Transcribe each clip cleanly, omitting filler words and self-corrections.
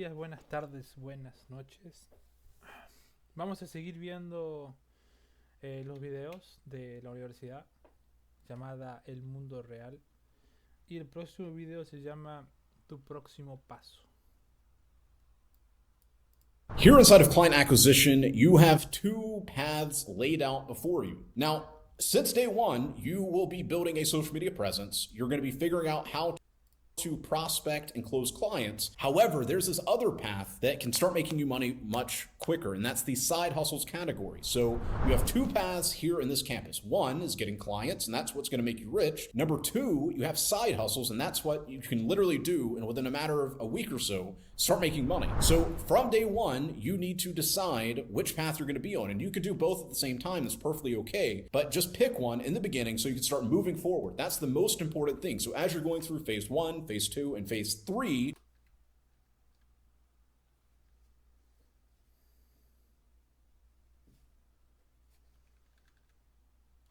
días, buenas tardes, buenas noches. Vamos a seguir viendo los videos de la universidad llamada El Mundo Real. Y el próximo video se llama Tu próximo paso. Here inside of client acquisition, you have two paths laid out before you. Now, since day one, you will be building a social media presence. You're going to be figuring out how to prospect and close clients. However, there's this other path that can start making you money much quicker, and that's the side hustles category. So you have two paths here in this campus. One is getting clients, and that's what's going to make you rich. Number two, you have side hustles, and that's what you can literally do, and within a matter of a week or so, start making money. So from day one, you need to decide which path you're going to be on, and you could do both at the same time. That's perfectly okay, but just pick one in the beginning so you can start moving forward. That's the most important thing. So as you're going through phase one, phase two, and phase three,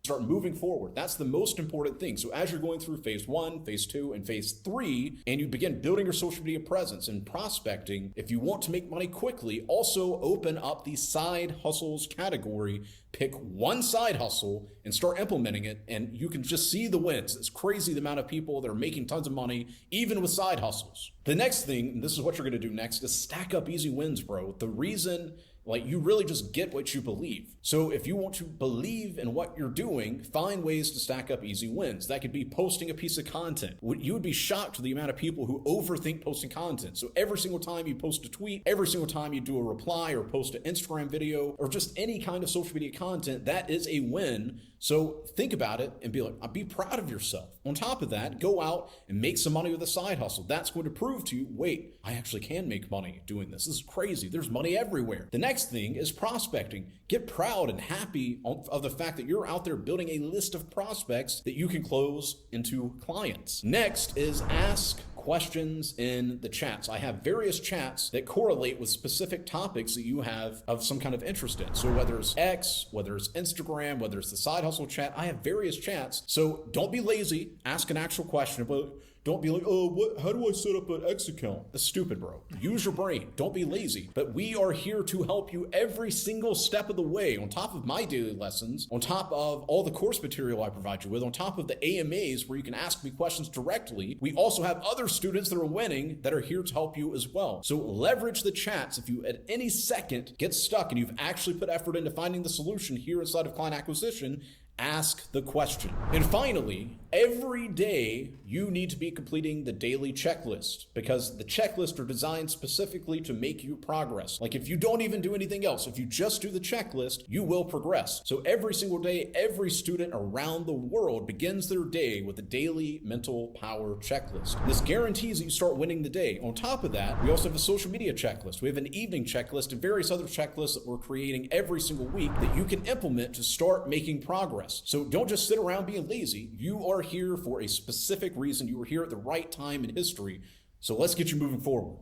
start moving forward. That's the most important thing. So as you're going through phase one, phase two, and phase three, and you begin building your social media presence and prospecting, if you want to make money quickly, also open up the side hustles category. Pick one side hustle and start implementing it, and you can just see the wins. It's crazy the amount of people that are making tons of money, even with side hustles. The next thing, and this is what you're going to do next, is stack up easy wins, bro. The reason, you really just get what you believe. So if you want to believe in what you're doing, find ways to stack up easy wins. That could be posting a piece of content. You would be shocked with the amount of people who overthink posting content. So every single time you post a tweet, every single time you do a reply or post an Instagram video or just any kind of social media content, that is a win. So think about it and be proud of yourself. On top of that, go out and make some money with a side hustle. That's going to prove to you, wait, I actually can make money doing this. This is crazy. There's money everywhere. The next thing is prospecting. Get proud and happy of the fact that you're out there building a list of prospects that you can close into clients. Next is ask questions in the chats. I have various chats that correlate with specific topics that you have of some kind of interest in. So whether it's X, whether it's Instagram, whether it's the side hustle chat, I have various chats. So don't be lazy. Ask an actual question, but don't be like, how do I set up an X account? That's stupid, bro. Use your brain. Don't be lazy. But we are here to help you every single step of the way. On top of my daily lessons, on top of all the course material I provide you with, on top of the AMAs where you can ask me questions directly, we also have other students that are winning that are here to help you as well. So leverage the chats. If you at any second get stuck and you've actually put effort into finding the solution here inside of client acquisition, ask the question. And finally, every day you need to be completing the daily checklist, because the checklists are designed specifically to make you progress. Like if you don't even do anything else, if you just do the checklist, you will progress. So every single day, every student around the world begins their day with a daily mental power checklist. This guarantees that you start winning the day. On top of that, we also have a social media checklist. We have an evening checklist and various other checklists that we're creating every single week that you can implement to start making progress. So don't just sit around being lazy. You are here for a specific reason. You are here at the right time in history. So let's get you moving forward.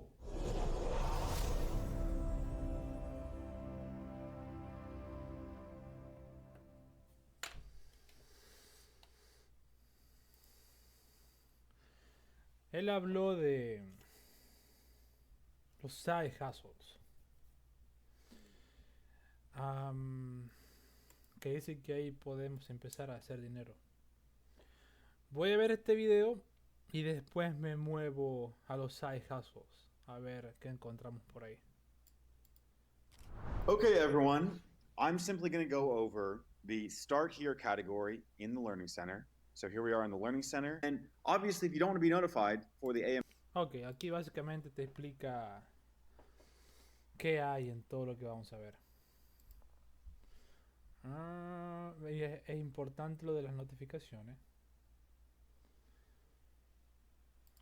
Él habló de los side hustles. Que dice que ahí podemos empezar a hacer dinero. Voy a ver este video y después me muevo a los side hustles a ver qué encontramos por ahí. Okay, everyone. I'm simply going to go over the Start Here category in the Learning Center. So here we are in the Learning Center. And obviously, if you don't want to be notified for the AM... Ok, aquí básicamente te explica qué hay en todo lo que vamos a ver. Es importante lo de las notificaciones.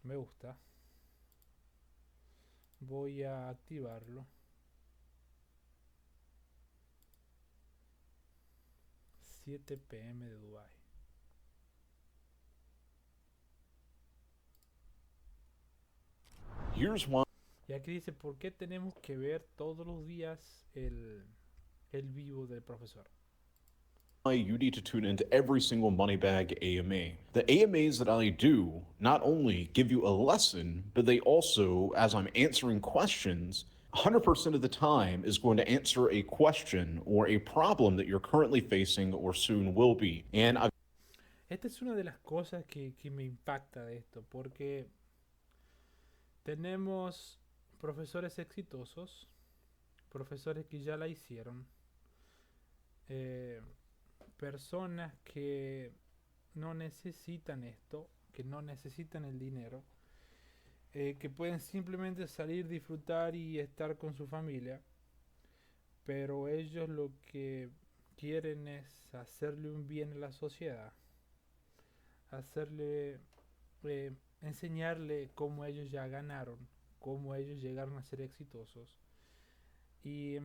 Me gusta. Voy a activarlo. 7 p.m. de Dubai. Here's one. Y aquí dice, ¿por qué tenemos que ver todos los días el vivo del profesor? You need to tune into every single Money Bag AMA. The AMAs that I do not only give you a lesson, but they also, as I'm answering questions, 100% of the time is going to answer a question or a problem that you're currently facing or soon will be. And I've Esta es una de las cosas que me impacta de esto, porque tenemos profesores exitosos, profesores que ya la hicieron, eh, personas que no necesitan esto, que no necesitan el dinero, que pueden simplemente salir, disfrutar y estar con su familia, pero ellos lo que quieren es hacerle un bien a la sociedad, hacerle, enseñarle cómo ellos ya ganaron, cómo ellos llegaron a ser exitosos. Y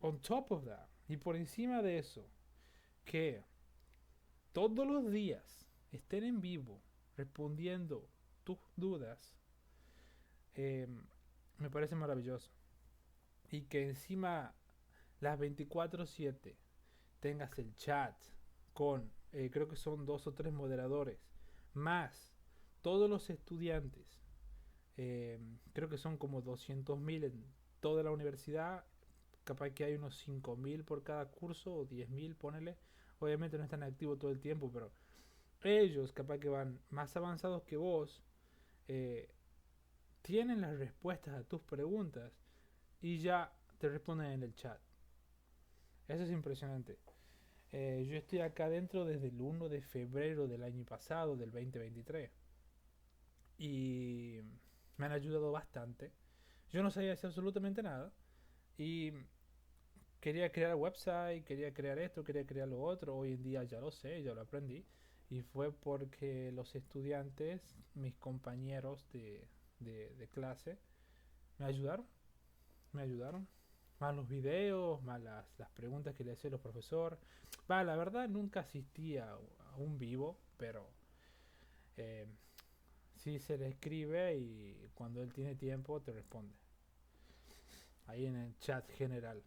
on top of that, y por encima de eso, que todos los días estén en vivo respondiendo tus dudas, eh, me parece maravilloso. Y que encima las 24/7 tengas el chat con, creo que son 2 o 3 moderadores, más todos los estudiantes, creo que son como 200.000 en toda la universidad, capaz que hay unos 5.000 por cada curso o 10.000, ponele. Obviamente no están activos todo el tiempo, pero ellos capaz que van más avanzados que vos, eh, tienen las respuestas a tus preguntas y ya te responden en el chat. Eso es impresionante. Yo estoy acá adentro desde el 1 de febrero del año pasado, del 2023. Y me han ayudado bastante. Yo no sabía hacer absolutamente nada. Y quería crear website, quería crear esto, quería crear lo otro. Hoy en día ya lo sé, ya lo aprendí. Y fue porque los estudiantes, mis compañeros de clase, me ayudaron. Me ayudaron. Más los videos, más las preguntas que le hacía los profesores. Va, la verdad nunca asistí a un vivo, pero eh, sí se le escribe y cuando él tiene tiempo te responde. Ahí en el chat general.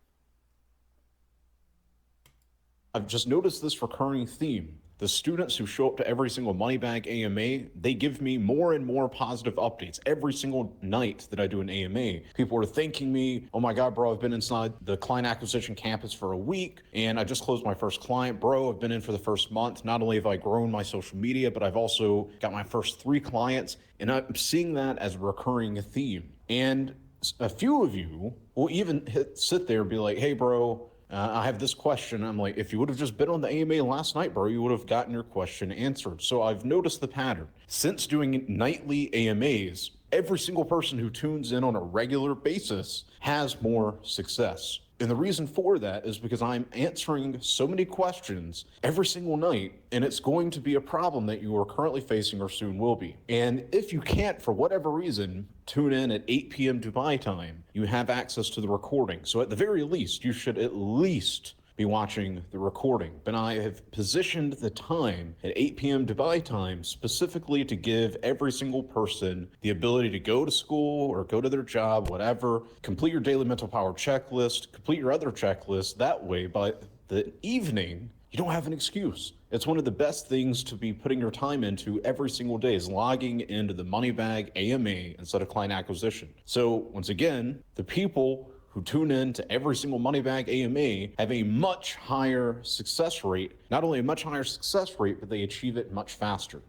just noticed this recurring theme. The students who show up to every single Money Bag AMA, they give me more and more positive updates every single night that I do an AMA. People are thanking me, oh my God, bro, I've been inside the client acquisition campus for a week and I just closed my first client. Bro, I've been in for the first month. Not only have I grown my social media, but I've also got my first 3 clients. And I'm seeing that as a recurring theme. And a few of you will even sit there and be like, hey, bro, I have this question. I'm like, if you would have just been on the AMA last night, bro, you would have gotten your question answered. So I've noticed the pattern. Since doing nightly AMAs, every single person who tunes in on a regular basis has more success. And the reason for that is because I'm answering so many questions every single night, and it's going to be a problem that you are currently facing or soon will be. And if you can't, for whatever reason, tune in at 8 p.m. Dubai time, you have access to the recording. So at the very least, you should at least be watching the recording. But I have positioned the time at 8 p.m. Dubai time specifically to give every single person the ability to go to school or go to their job, whatever, complete your daily mental power checklist, complete your other checklists. That way, by the evening, you don't have an excuse. It's one of the best things to be putting your time into every single day is logging into the Money Bag AMA instead of client acquisition. So once again, the people who tune in to every single Money Bag AMA have a much higher success rate. Not only a much higher success rate, but they achieve it much faster.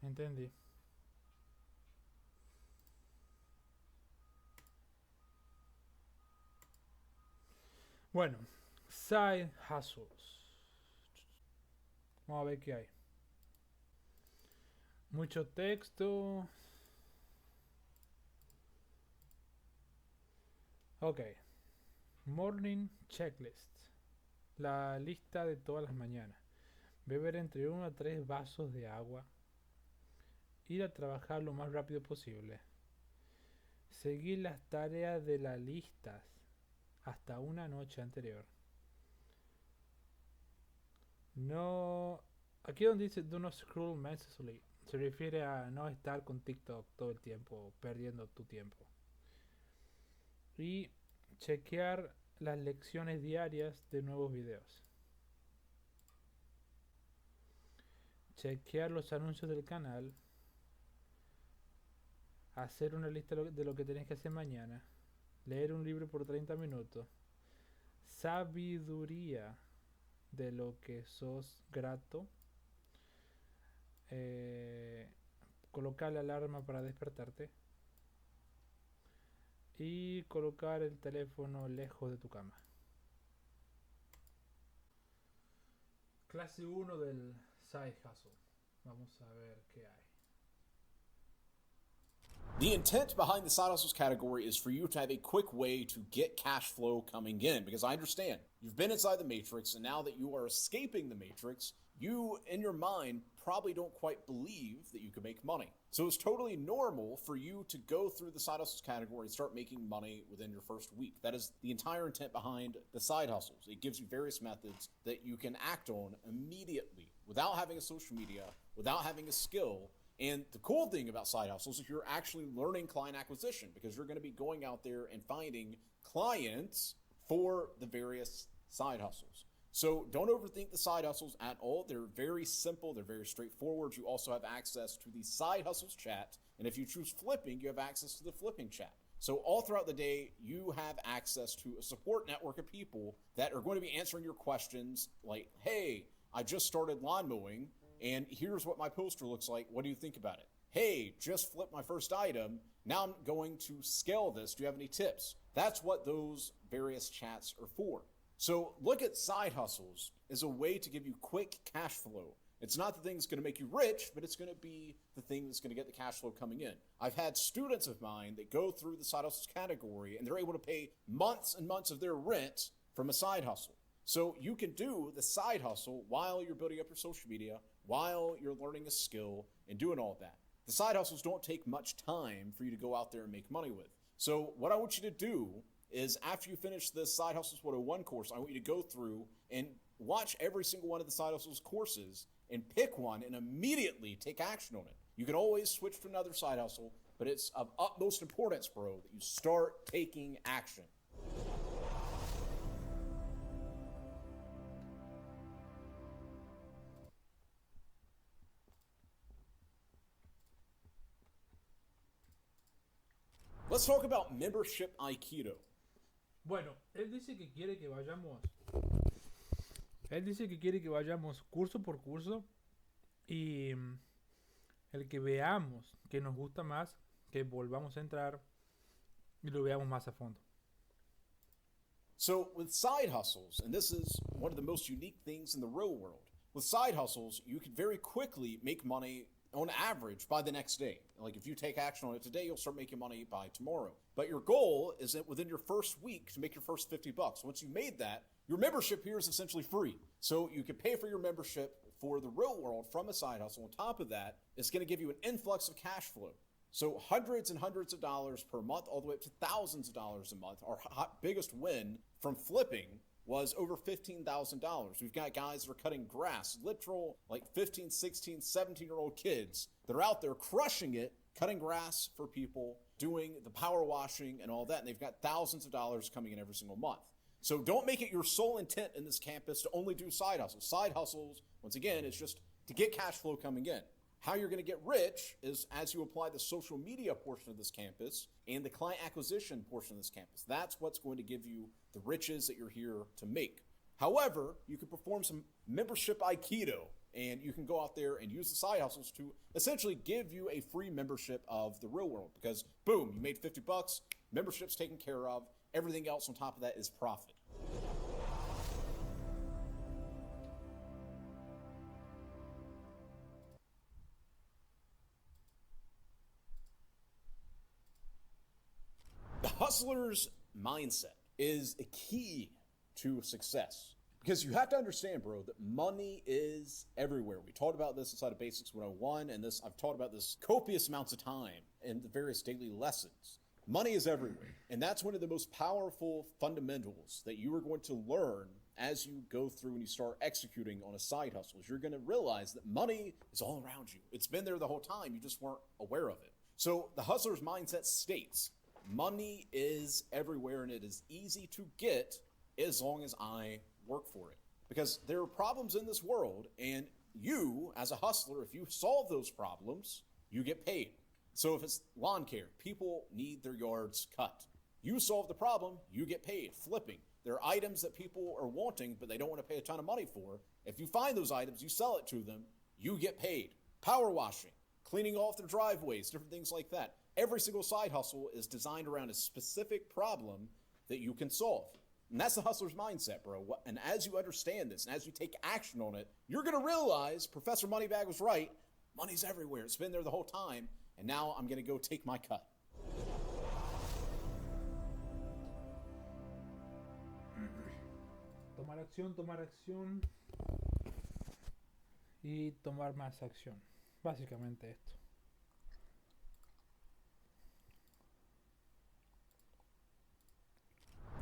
Entendí. Bueno, side hustles. Vamos a ver qué hay. Mucho texto. Ok. Morning checklist. La lista de todas las mañanas. Beber entre 1 a 3 vasos de agua. Ir a trabajar lo más rápido posible. Seguir las tareas de las listas hasta una noche anterior. No. Aquí donde dice do not scroll mindlessly, se refiere a no estar con TikTok todo el tiempo, perdiendo tu tiempo. Y chequear las lecciones diarias de nuevos videos. Chequear los anuncios del canal. Hacer una lista de lo que tenés que hacer mañana. Leer un libro por 30 minutos. Sabiduría de lo que sos grato. Colocar la alarma para despertarte. Y colocar el teléfono lejos de tu cama. Clase 1 del side hustle. Vamos a ver qué hay. The intent behind the side hustles category is for you to have a quick way to get cash flow coming in, because I understand you've been inside the matrix, and now that you are escaping the matrix, you, in your mind, probably don't quite believe that you can make money. So it's totally normal for you to go through the side hustles category and start making money within your first week. That is the entire intent behind the side hustles. It gives you various methods that you can act on immediately without having a social media, without having a skill. And the cool thing about side hustles is you're actually learning client acquisition, because you're going to be going out there and finding clients for the various side hustles. So don't overthink the side hustles at all. They're very simple. They're very straightforward. You also have access to the side hustles chat. And if you choose flipping, you have access to the flipping chat. So all throughout the day, you have access to a support network of people that are going to be answering your questions like, hey, I just started lawn mowing, and here's what my poster looks like. What do you think about it? Hey, just flipped my first item. Now I'm going to scale this. Do you have any tips? That's what those various chats are for. So look at side hustles as a way to give you quick cash flow. It's not the thing that's going to make you rich, but it's going to be the thing that's going to get the cash flow coming in. I've had students of mine that go through the side hustles category, and they're able to pay months and months of their rent from a side hustle. So you can do the side hustle while you're building up your social media, while you're learning a skill and doing all of that. The side hustles don't take much time for you to go out there and make money with. So what I want you to do is, after you finish the Side Hustles 101 course, I want you to go through and watch every single one of the Side Hustles courses and pick one and immediately take action on it. You can always switch to another side hustle, but it's of utmost importance, bro, that you start taking action. Let's talk about membership Aikido. Bueno, él dice que quiere que vayamos. Él dice que quiere que vayamos curso por curso y el que veamos que nos gusta más, que volvamos a entrar y lo veamos más a fondo. So with side hustles, and this is one of the most unique things in the real world, with side hustles, you can very quickly make money on average by the next day. Like if you take action on it today, you'll start making money by tomorrow. But your goal is that within your first week to make your first $50. Once you made that, your membership here is essentially free. So you can pay for your membership for the real world from a side hustle. On top of that, it's going to give you an influx of cash flow. So hundreds and hundreds of dollars per month, all the way up to thousands of dollars a month. Our biggest win from flipping was over $15,000. We've got guys that are cutting grass, literal like 15, 16, 17-year-old kids that are out there crushing it, cutting grass for people, doing the power washing and all that. And they've got thousands of dollars coming in every single month. So don't make it your sole intent in this campus to only do side hustles. Side hustles, once again, is just to get cash flow coming in. How you're going to get rich is as you apply the social media portion of this campus and the client acquisition portion of this campus. That's what's going to give you the riches that you're here to make. However, you can perform some membership Aikido, and you can go out there and use the side hustles to essentially give you a free membership of the real world, because boom, you made $50, membership's taken care of, everything else on top of that is profit. The hustler's mindset is a key to success, because you have to understand, bro, that money is everywhere. We talked about this inside of Basics 101, and I've talked about this copious amounts of time in the various daily lessons. Money is everywhere, and that's one of the most powerful fundamentals that you are going to learn as you go through and you start executing on a side hustle. You're going to realize that money is all around you. It's been there the whole time. You just weren't aware of it. So the hustler's mindset states, money is everywhere and it is easy to get as long as I work for it. Because there are problems in this world, and you, as a hustler, if you solve those problems, you get paid. So if it's lawn care, people need their yards cut. You solve the problem, you get paid. Flipping. There are items that people are wanting, but they don't want to pay a ton of money for. If you find those items, you sell it to them, you get paid. Power washing, cleaning off their driveways, different things like that. Every single side hustle is designed around a specific problem that you can solve. And that's the hustler's mindset, bro. And as you understand this, and as you take action on it, you're going to realize Professor Moneybag was right. Money's everywhere. It's been there the whole time. And now I'm going to go take my cut. Tomar acción y tomar más acción. Básicamente esto.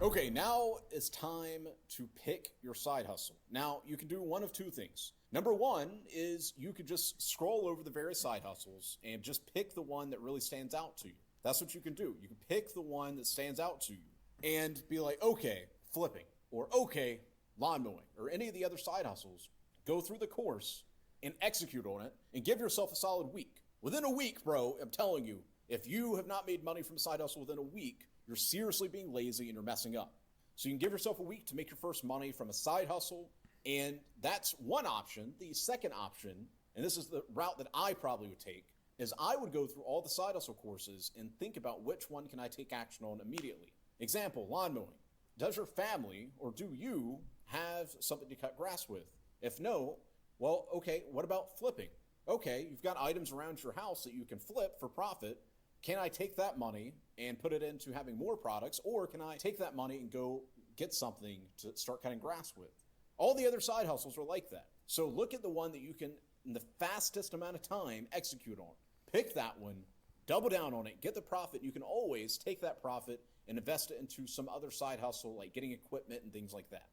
Okay, now it's time to pick your side hustle. Now, you can do one of two things. Number one is you could just scroll over the various side hustles and just pick the one that really stands out to you. That's what you can do. You can pick the one that stands out to you and be like, okay, flipping, or okay, lawn mowing, or any of the other side hustles. Go through the course and execute on it and give yourself a solid week. Within a week, bro, I'm telling you, if you have not made money from a side hustle within a week, you're seriously being lazy and you're messing up. So you can give yourself a week to make your first money from a side hustle, and that's one option. The second option, and this is the route that I probably would take, is I would go through all the side hustle courses and think about which one can I take action on immediately. Example, lawn mowing. Does your family or do you have something to cut grass with? If no, well, okay, what about flipping? Okay, you've got items around your house that you can flip for profit. Can I take that money and put it into having more products, or can I take that money and go get something to start cutting grass with? All the other side hustles are like that. So look at the one that you can, in the fastest amount of time, execute on. Pick that one, double down on it, get the profit. You can always take that profit and invest it into some other side hustle, like getting equipment and things like that.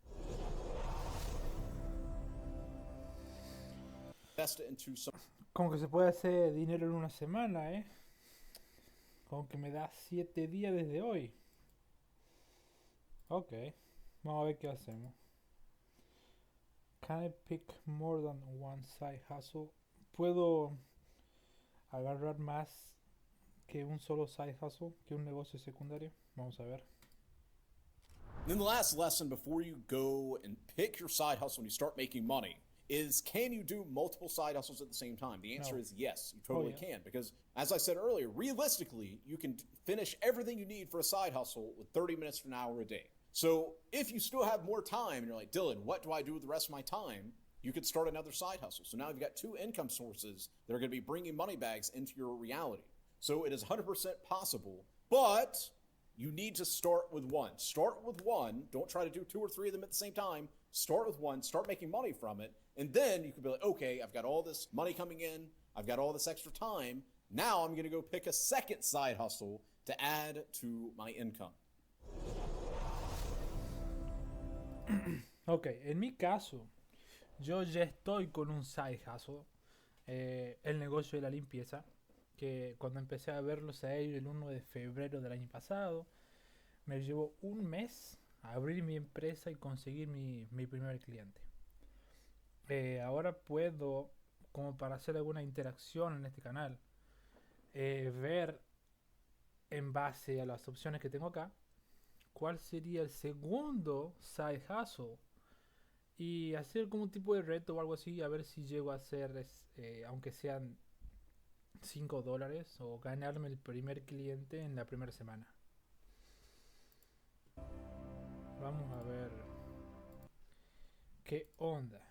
Invest it into some... Como que se puede hacer dinero en una semana, ¿eh? Como que me da 7 días desde hoy. Ok, vamos a ver qué hacemos. Can I pick more than one side hustle? ¿Puedo agarrar más que un solo side hustle, que un negocio secundario? Vamos a ver. Then the last lesson before you go and pick your side hustle and you start making money is, can you do multiple side hustles at the same time? The answer is yes, you totally can. Because as I said earlier, realistically, you can finish everything you need for a side hustle with 30 minutes to an hour a day. So if you still have more time and you're like, Dylan, what do I do with the rest of my time? You could start another side hustle. So now you've got 2 income sources that are going to be bringing money bags into your reality. So it is 100% possible, but you need to start with one. Start with one. Don't try to do 2 or 3 of them at the same time. Start with one. Start making money from it. And then you could be like, okay, I've got all this money coming in. I've got all this extra time. Now I'm going to go pick a second side hustle to add to my income. Ok, en mi caso, yo ya estoy con un side hustle, el negocio de la limpieza, que cuando empecé a verlos a ellos el 1 de febrero del año pasado, me llevó un mes a abrir mi empresa y conseguir mi primer cliente. Ahora puedo, como para hacer alguna interacción en este canal, ver en base a las opciones que tengo acá, cuál sería el segundo side hustle y hacer como un tipo de reto o algo así, a ver si llego a hacer, aunque sean $5, o ganarme el primer cliente en la primera semana. Vamos a ver qué onda.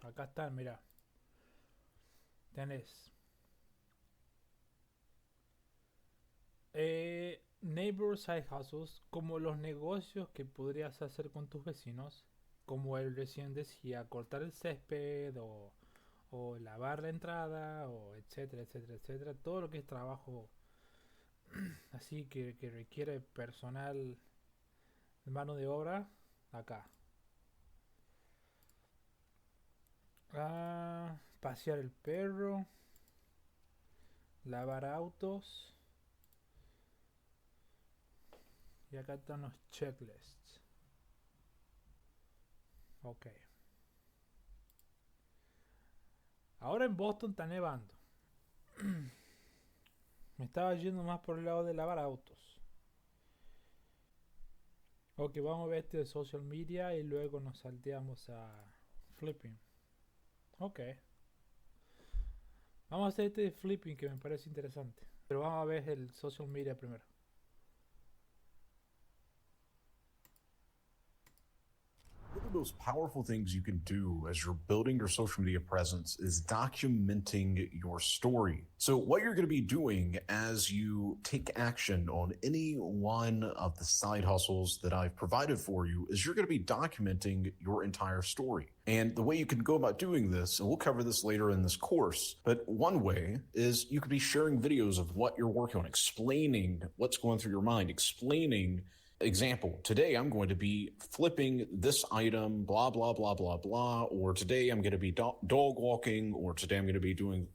Acá están, mira. Tenés neighbor side hustles, como los negocios que podrías hacer con tus vecinos, como el recién decía, cortar el césped o lavar la entrada, o etcétera, etcétera, etcétera. Todo lo que es trabajo así que requiere personal, mano de obra, acá. Pasear el perro, lavar autos. Y acá están los checklists. Ok. Ahora en Boston está nevando. Me estaba yendo más por el lado de lavar autos. Ok, vamos a ver este de social media y luego nos salteamos a flipping. Ok. Vamos a hacer este de flipping que me parece interesante. Pero vamos a ver el social media primero. One of the most powerful things you can do as you're building your social media presence is documenting your story. So, what you're going to be doing as you take action on any one of the side hustles that I've provided for you is you're going to be documenting your entire story. And the way you can go about doing this, and we'll cover this later in this course, but one way is you could be sharing videos of what you're working on, explaining what's going through your mind, explaining. Example, today I'm going to be flipping this item, blah, blah, blah, blah, blah, or today I'm going to be dog walking, or today I'm going to be doing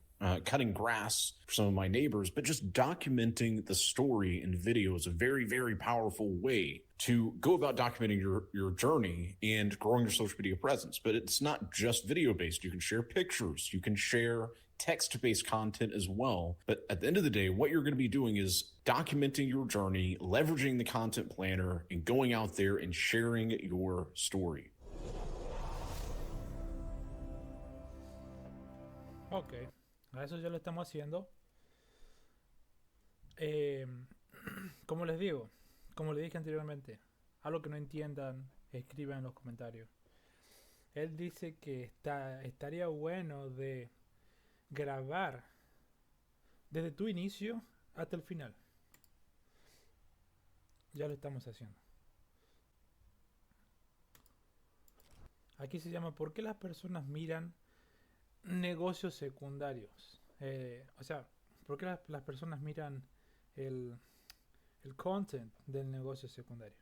cutting grass for some of my neighbors, but just documenting the story in video is a very, very powerful way to go about documenting your journey and growing your social media presence. But it's not just video-based. You can share pictures. You can share text-based content as well. But at the end of the day, what you're going to be doing is documenting your journey, leveraging the content planner, and going out there and sharing your story. Ok, a eso ya lo estamos haciendo. Como les digo, como les dije anteriormente, algo que no entiendan, escriban en los comentarios. Él dice que estaría bueno de grabar desde tu inicio hasta el final. Ya lo estamos haciendo. Aquí se llama ¿por qué las personas miran negocios secundarios? O sea, ¿por qué las personas miran el content del negocio secundario?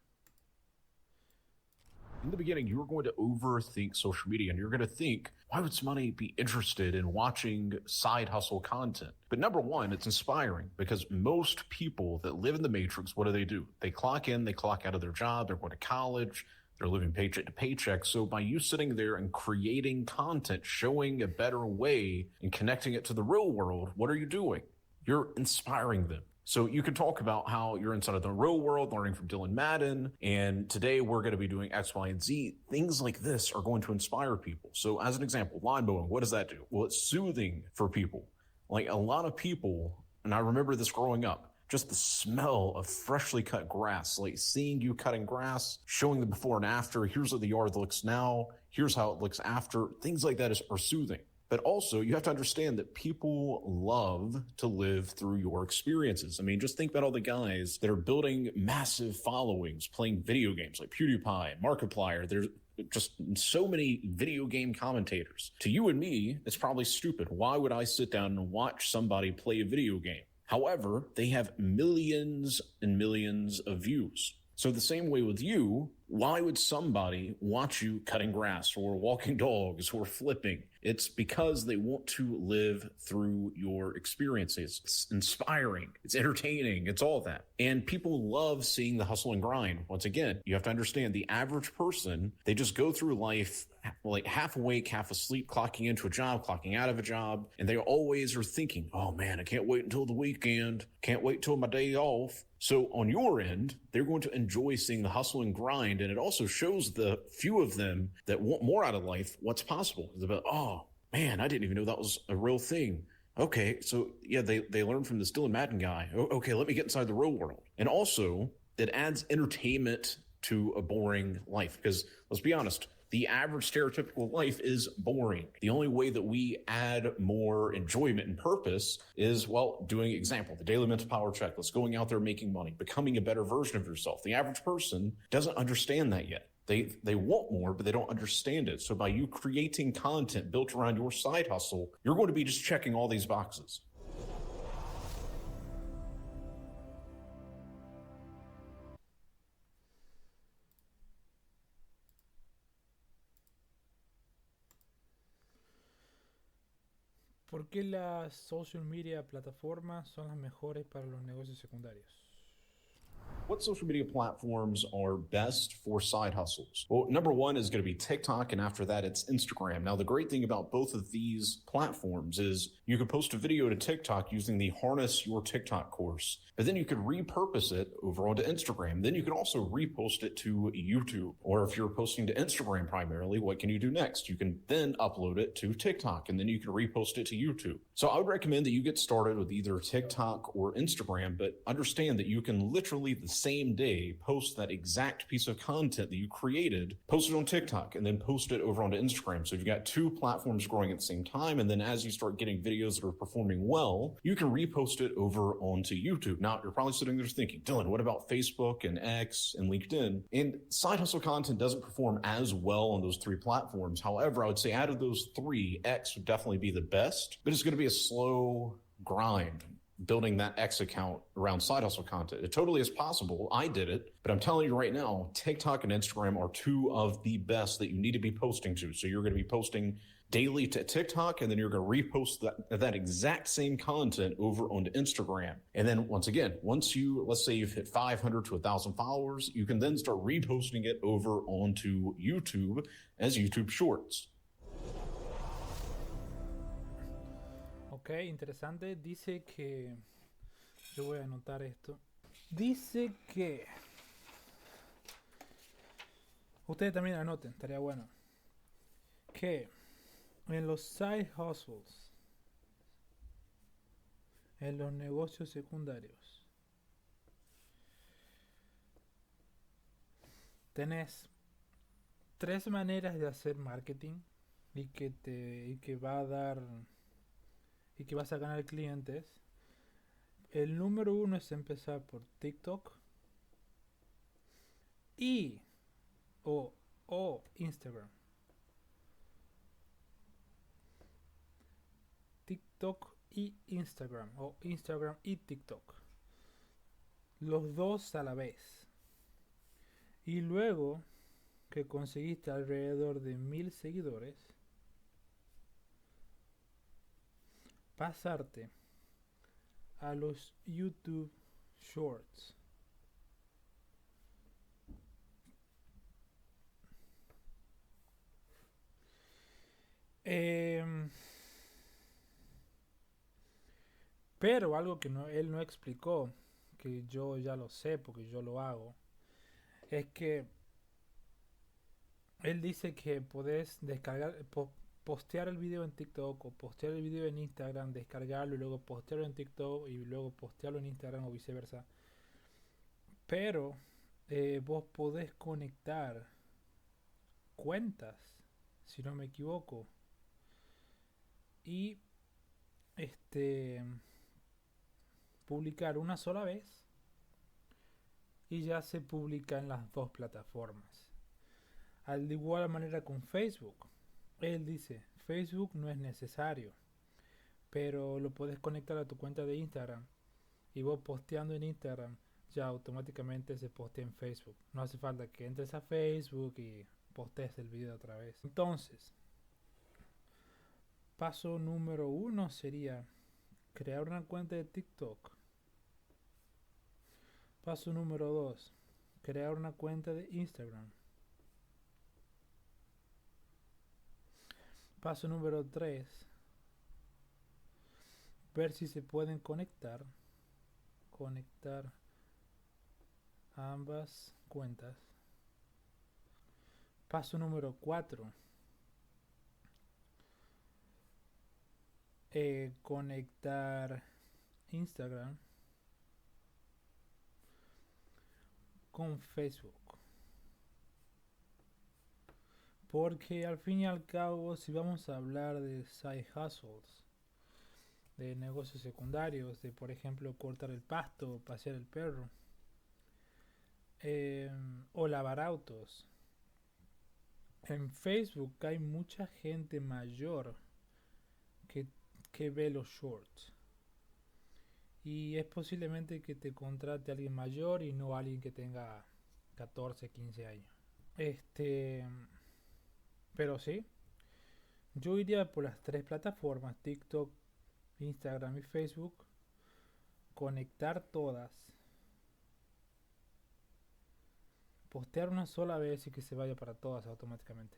In the beginning, you're going to overthink social media and you're going to think, why would somebody be interested in watching side hustle content? But number one, it's inspiring because most people that live in the matrix, what do? They clock in, they clock out of their job, they're going to college, they're living paycheck to paycheck. So by you sitting there and creating content, showing a better way and connecting it to the real world, what are you doing? You're inspiring them. So you can talk about how you're inside of the real world, learning from Dylan Madden, and today we're going to be doing X, Y, and Z. Things like this are going to inspire people. So as an example, lawn mowing, what does that do? Well, it's soothing for people. Like a lot of people, and I remember this growing up, just the smell of freshly cut grass, like seeing you cutting grass, showing the before and after, here's what the yard looks now, here's how it looks after, things like that are soothing. But also, you have to understand that people love to live through your experiences. I mean, just think about all the guys that are building massive followings, playing video games like PewDiePie, Markiplier. There's just so many video game commentators. To you and me, it's probably stupid. Why would I sit down and watch somebody play a video game? However, they have millions and millions of views. So the same way with you, why would somebody watch you cutting grass or walking dogs or flipping? It's because they want to live through your experiences. It's inspiring. It's entertaining. It's all that. And people love seeing the hustle and grind. Once again, you have to understand the average person, they just go through life like half awake, half asleep, clocking into a job, clocking out of a job. And they always are thinking, oh man, I can't wait until the weekend. Can't wait till my day off. So on your end, they're going to enjoy seeing the hustle and grind. And it also shows the few of them that want more out of life what's possible. It's about, oh man, I didn't even know that was a real thing. Okay, so yeah, they learned from this Dylan Madden guy. Okay, let me get inside the real world. And also, it adds entertainment to a boring life. Because let's be honest, the average stereotypical life is boring. The only way that we add more enjoyment and purpose is, well, doing example, the daily mental power checklist, going out there making money, becoming a better version of yourself. The average person doesn't understand that yet. They want more, but they don't understand it. So by you creating content built around your side hustle, you're going to be just checking all these boxes. ¿Por qué las social media plataformas son las mejores para los negocios secundarios? What social media platforms are best for side hustles? Well, number one is going to be TikTok, and after that, it's Instagram. Now, the great thing about both of these platforms is you could post a video to TikTok using the Harness Your TikTok course, but then you could repurpose it over onto Instagram. Then you can also repost it to YouTube. Or if you're posting to Instagram primarily, what can you do next? You can then upload it to TikTok, and then you can repost it to YouTube. So I would recommend that you get started with either TikTok or Instagram, but understand that you can literally the same day post that exact piece of content that you created, post it on TikTok, and then post it over onto Instagram. So you've got two platforms growing at the same time, and then as you start getting videos that are performing well, you can repost it over onto YouTube. Now, you're probably sitting there thinking, Dylan, what about Facebook and X and LinkedIn? And side hustle content doesn't perform as well on those three platforms. However, I would say out of those three, X would definitely be the best, but it's going to be a slow grind building that X account around side hustle content. It totally is possible. I did it, but I'm telling you right now, TikTok and Instagram are two of the best that you need to be posting to. So you're going to be posting daily to TikTok, and then you're going to repost that exact same content over onto Instagram. And then once again, once you, let's say you've hit 500 to 1,000 followers, you can then start reposting it over onto YouTube as YouTube Shorts. Ok, interesante. Dice que... Yo voy a anotar esto. Dice que... Ustedes también anoten, estaría bueno. Que en los side hustles, en los negocios secundarios, tenés tres maneras de hacer marketing y que va a dar y que vas a ganar clientes. El número uno es empezar por TikTok y o Instagram. TikTok y Instagram, o Instagram y TikTok. Los dos a la vez. Y luego que conseguiste alrededor de 1000 seguidores, pasarte a los YouTube Shorts. Pero algo que él no explicó, que yo ya lo sé porque yo lo hago, es que él dice que podés descargar, postear el video en TikTok o postear el video en Instagram, descargarlo y luego postearlo en TikTok y luego postearlo en Instagram o viceversa. Pero vos podés conectar cuentas, si no me equivoco, y publicar una sola vez y ya se publica en las dos plataformas. Al de igual manera con Facebook. Él dice, Facebook no es necesario, pero lo puedes conectar a tu cuenta de Instagram y vos posteando en Instagram ya automáticamente se postea en Facebook. No hace falta que entres a Facebook y postees el video otra vez. Entonces, paso número uno sería crear una cuenta de TikTok. Paso número 2, crear una cuenta de Instagram. Paso número 3, ver si se pueden conectar ambas cuentas. Paso número 4, conectar Instagram con Facebook. Porque al fin y al cabo, si vamos a hablar de side hustles, de negocios secundarios, de por ejemplo cortar el pasto, pasear el perro, o lavar autos, en Facebook hay mucha gente mayor que ve los shorts. Y es posiblemente que te contrate a alguien mayor y no a alguien que tenga 14, 15 años. Pero sí, yo iría por las tres plataformas, TikTok, Instagram y Facebook, conectar todas, postear una sola vez y que se vaya para todas automáticamente.